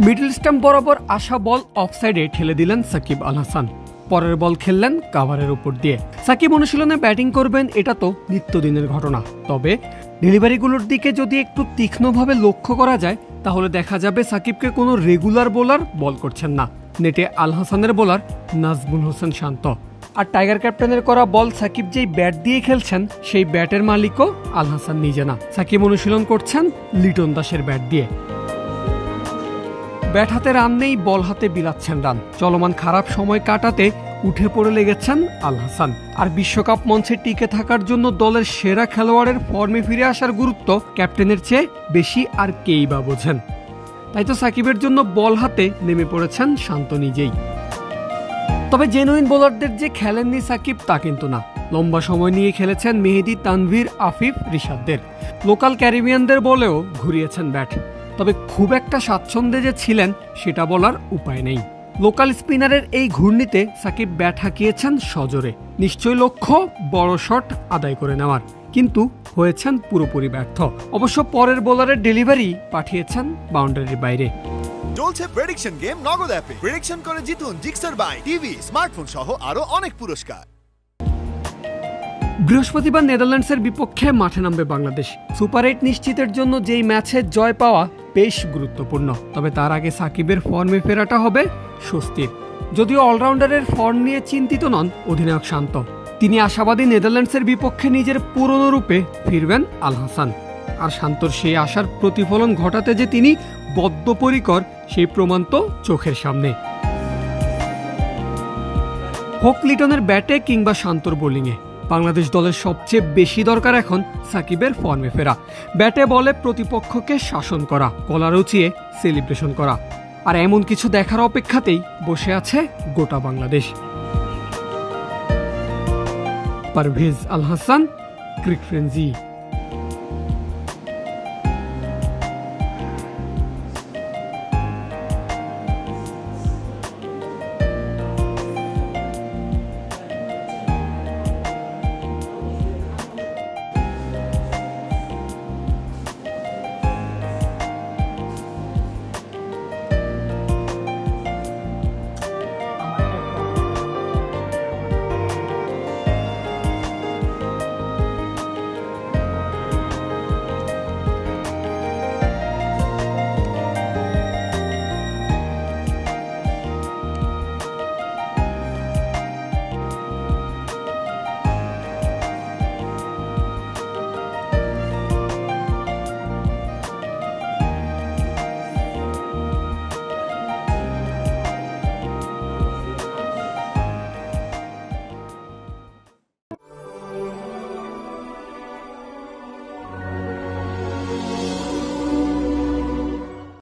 Middle stump বরাবর আসা বল অফসাইডে ঠেলে দিলেন সাকিব আল হাসান। পরের বল খেললেন কাভারের উপর দিয়ে। সাকিব অনুশীলনে ব্যাটিং করবেন এটা তো নিত্যদিনের ঘটনা, তবে ডেলিভারিগুলোর দিকে যদি একটু তীক্ষ্ণভাবে লক্ষ্য করা যায় তাহলে দেখা যাবে সাকিবকে কোনো রেগুলার বোলার বল করছেন না। নেটে আল হাসানের বোলার নাজমুল হোসেন শান্ত। আর টাইগার ক্যাপ্টেনের করা বল সাকিব যেই ব্যাট দিয়ে খেলছেন সেই ব্যাটের মালিকও আল হাসান নিজে না। সাকিব অনুশীলন করছেন লিটন দাসের ব্যাট দিয়ে। ব্যাট হাতে রান নেই, বল হাতে বিলাচ্ছেন রান। চলমান খারাপ সময় কাটাতে উঠে পড়ে লেগেছেন আল হাসান। আর বিশ্বকাপ মঞ্চে টিকে থাকার জন্য দলের সেরা খেলোয়াড়ের ফর্মে ফিরে আসার গুরুত্ব ক্যাপ্টেনের চেয়ে বেশি আর কেই বা বোঝেন। তাই তো সাকিবের জন্য বল হাতে নেমে পড়েছেন শান্ত নিজেই। তবে জেনুইন বোলারদের যে খেলেননি সাকিব তা কিন্তু না। লম্বা সময় নিয়ে খেলেছেন মেহেদী, তানভীর, আফিফ, রিশাদদের। লোকাল ক্যারিবিয়ানদের বলেও ঘুরিয়েছেন ব্যাট। তবে খুব একটা স্বাচ্ছন্দ্যে যে ছিলেন সেটা বলার উপায় নেই। লোকাল স্পিনারের এই ঘূর্ণিতে সাকিব ব্যাট হাঁকিয়েছেন সজোরে। নিশ্চয় লক্ষ্য বড় শট আদায় করে নেওয়ার, কিন্তু হয়েছেন পুরোপুরি ব্যর্থ। অবশ্য পরের বোলারের ডেলিভারি পাঠিয়েছেন বাউন্ডারির বাইরে। চলছে প্রেডিকশন গেম নগদ অ্যাপে। প্রেডিকশন করে জিতুন জিক্সার বাইক, টিভি, স্মার্টফোন সহ আরো অনেক পুরস্কার। বৃহস্পতিবার নেদারল্যান্ডসের বিপক্ষে মাঠে নামবে বাংলাদেশ। সুপার 8 নিশ্চিতের জন্য যেই ম্যাচে জয় পাওয়া বেশ গুরুত্বপূর্ণ। তবে তার আগে সাকিবের ফর্মে ফেরাটা হবে স্বস্তির। যদিও অলরাউন্ডারের ফর্ম নিয়ে চিন্তিত নন অধিনায়ক শান্ত। তিনি আশাবাদী নেদারল্যান্ডসের বিপক্ষে নিজের পুরনো রূপে ফিরবেন আল হাসান। আর শান্তর সেই আশার প্রতিফলন ঘটাতে যে তিনি বদ্ধপরিকর সেই প্রমাণ তো চোখের সামনে। হোক লিটনের ব্যাটে কিংবা শান্তর বোলিংয়ে, বাংলাদেশ দলের সবচেয়ে বেশি দরকার এখন সাকিবের ফর্মে ফেরা। ব্যাটে বলে প্রতিপক্ষকে শাসন করা, কলার উঁচিয়ে সেলিব্রেশন করা। আর এমন কিছু দেখার অপেক্ষাতেই বসে আছে গোটা বাংলাদেশ। পারভেজ আল হাসান, ক্রিক ফ্রেন্জি।